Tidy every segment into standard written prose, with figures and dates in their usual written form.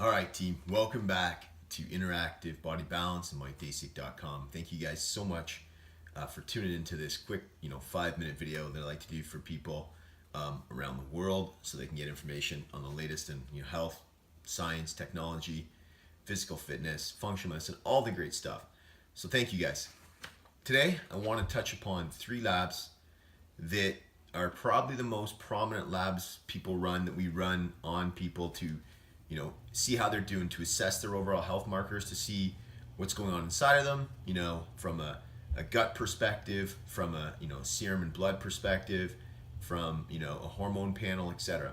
All right, team. Welcome back to Interactive Body Balance and Daciuk.com. Thank you guys so much for tuning into this quick, 5-minute video that I like to do for people around the world so they can get information on the latest in health, science, technology, physical fitness, functional medicine, all the great stuff. So thank you guys. Today, I want to touch upon 3 labs that are probably the most prominent labs people run, that we run on people to see how they're doing, to assess their overall health markers, to see what's going on inside of them, from a gut perspective, from a serum and blood perspective, from a hormone panel, etc.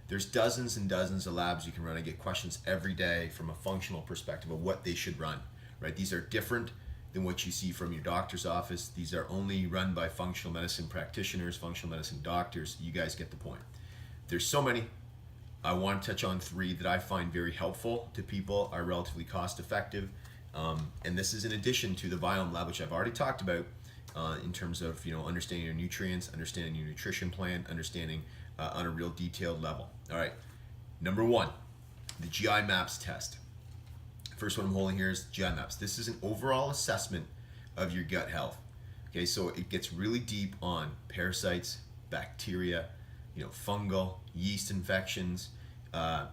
There's dozens and dozens of labs you can run. I get questions every day from a functional perspective of what they should run, right? These are different than what you see from your doctor's office. These are only run by functional medicine practitioners, functional medicine doctors. You guys get the point. There's so many. I want to touch on 3 that I find very helpful to people, are relatively cost effective. And this is in addition to the Biome Lab, which I've already talked about in terms of understanding your nutrients, understanding your nutrition plan, understanding on a real detailed level. All right, number 1, the GI Maps test. First one I'm holding here is GI Maps. This is an overall assessment of your gut health. Okay, so it gets really deep on parasites, bacteria, fungal, yeast infections.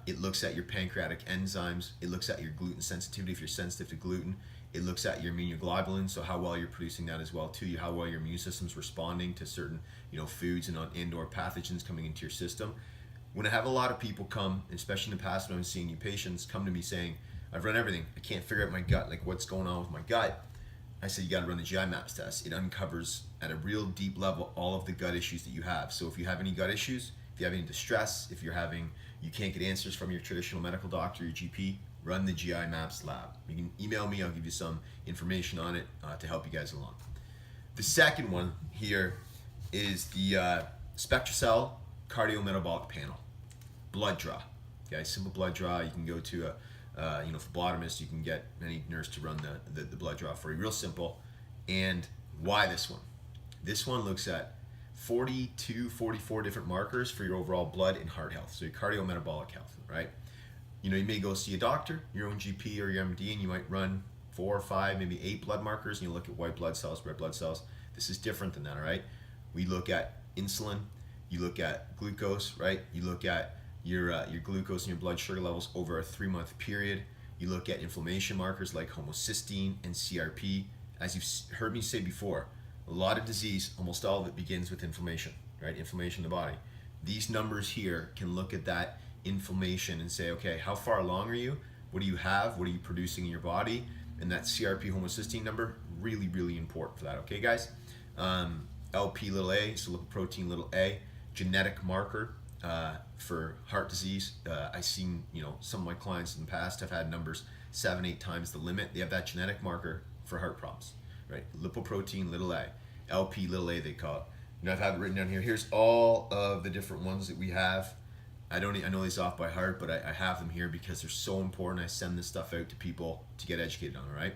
It looks at your pancreatic enzymes. It looks at your gluten sensitivity if you're sensitive to gluten. It looks at your immunoglobulin, so how well you're producing that as well too, how well your immune system's responding to certain foods and/or pathogens coming into your system. When I have a lot of people come, especially in the past when I'm seeing new patients, come to me saying, I've run everything, I can't figure out my gut, like what's going on with my gut. I said, you got to run the GI Maps test. It uncovers at a real deep level all of the gut issues that you have. So if you have any gut issues, if you have any distress, if you can't get answers from your traditional medical doctor, your GP, run the GI Maps lab. You can email me, I'll give you some information on it to help you guys along. The second one here is the SpectraCell Cardiometabolic Panel. Blood draw. Okay, simple blood draw. You can go to phlebotomist, you can get any nurse to run the blood draw for you. Real simple. And why this one? This one looks at 42, 44 different markers for your overall blood and heart health, so your cardiometabolic health, right? You may go see a doctor, your own GP or your MD, and you might run 4 or 5, maybe 8 blood markers, and you look at white blood cells, red blood cells. This is different than that, all right? We look at insulin, you look at glucose, right? You look at your glucose and your blood sugar levels over a 3-month period. You look at inflammation markers like homocysteine and CRP. As you've heard me say before, a lot of disease, almost all of it begins with inflammation, right? Inflammation in the body. These numbers here can look at that inflammation and say, okay, how far along are you? What do you have? What are you producing in your body? And that CRP homocysteine number, really, really important for that, okay, guys? LP little a, so lipoprotein little a, genetic marker for heart disease. I've seen, some of my clients in the past have had numbers 7-8 times the limit. They have that genetic marker for heart problems, right? Lipoprotein little a, LP little a they call it. I've had it written down here. Here's all of the different ones that we have. I know these off by heart, but I have them here because they're so important. I send this stuff out to people to get educated on, all right?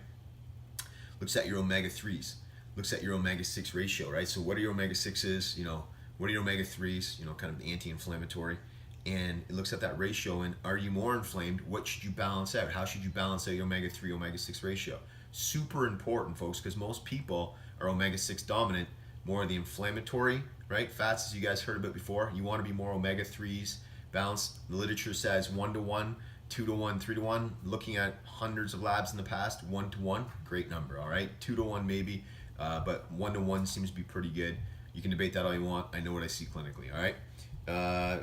Looks at your omega-3s. Looks at your omega-6 ratio, right? So what are your omega-6s? What are your omega-3s? Kind of the anti-inflammatory. And it looks at that ratio, and are you more inflamed? What should you balance out? How should you balance out your omega-3, omega-6 ratio? Super important, folks, because most people are omega-6 dominant, more of the inflammatory, right? Fats, as you guys heard about before. You want to be more omega-3s balanced. The literature says 1-to-1, 2-to-1, 3-to-1. Looking at hundreds of labs in the past, 1-to-1, great number, all right? 2-to-1 maybe, but 1-to-1 seems to be pretty good. You can debate that all you want. I know what I see clinically, all right?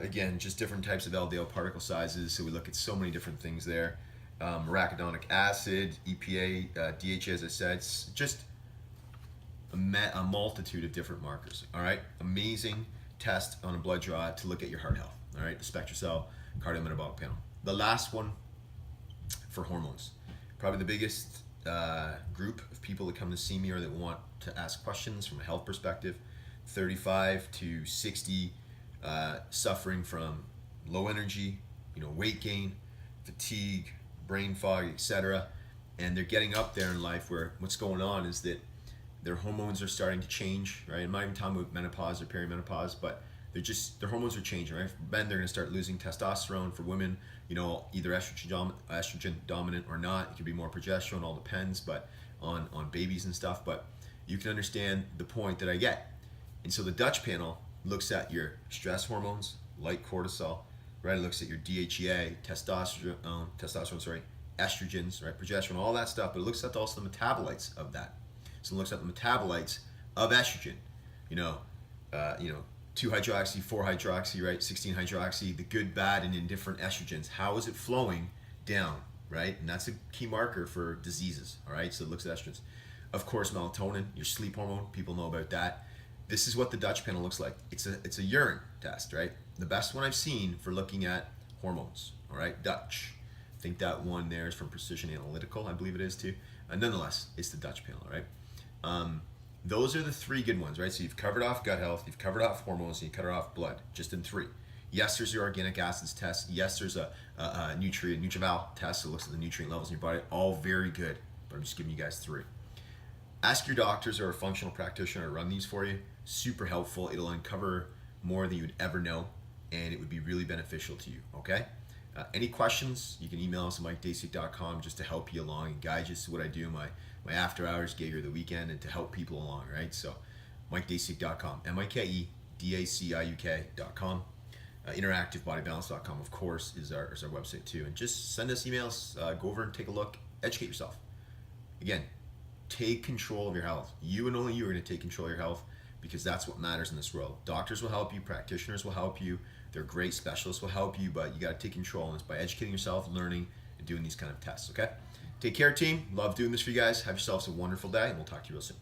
Again, just different types of LDL particle sizes, so we look at so many different things there. Arachidonic acid, EPA, DHA, as I said, it's just a multitude of different markers, all right? Amazing test on a blood draw to look at your heart health, all right? The SpectraCell Cardiometabolic Panel. The last one for hormones. Probably the biggest group of people that come to see me or that want to ask questions from a health perspective. 35 to 60, suffering from low energy, weight gain, fatigue, brain fog, etc. And they're getting up there in life where what's going on is that their hormones are starting to change, right? I'm not even talking about menopause or perimenopause, but their hormones are changing, right? For men, they're going to start losing testosterone. For women, either estrogen dominant or not. It could be more progesterone, all depends, but on babies and stuff. But you can understand the point that I get. And so the Dutch panel looks at your stress hormones, like cortisol, right? It looks at your DHEA, testosterone, estrogens, right? Progesterone, all that stuff. But it looks at also the metabolites of that. So it looks at the metabolites of estrogen. 2-hydroxy, 4-hydroxy, right? 16-hydroxy, the good, bad, and indifferent estrogens. How is it flowing down, right? And that's a key marker for diseases, all right? So it looks at estrogens. Of course, melatonin, your sleep hormone, people know about that. This is what the Dutch panel looks like. It's a urine test, right? The best one I've seen for looking at hormones, all right? Dutch. I think that one there is from Precision Analytical, I believe it is too. Nonetheless, it's the Dutch panel, right? Those are the three good ones, right? So you've covered off gut health, you've covered off hormones, and you covered off blood, just in three. Yes, there's your organic acids test. Yes, there's a Nutrival test that looks at the nutrient levels in your body. All very good, but I'm just giving you guys three. Ask your doctors or a functional practitioner to run these for you. Super helpful. It'll uncover more than you would ever know, and it would be really beneficial to you, okay? Any questions, you can email us at MikeDaciuk.com just to help you along and guide you to what I do, my after hours gig or the weekend, and to help people along, right? So MikeDaciuk.com, MikeDaciuk.com. Interactivebodybalance.com, of course, is our website too. And just send us emails, go over and take a look, educate yourself. Again, take control of your health. You and only you are going to take control of your health, because that's what matters in this world. Doctors will help you, practitioners will help you, they're great, specialists will help you, but you got to take control, and it's by educating yourself, learning, and doing these kind of tests, okay? Take care, team. Love doing this for you guys. Have yourselves a wonderful day, and we'll talk to you real soon.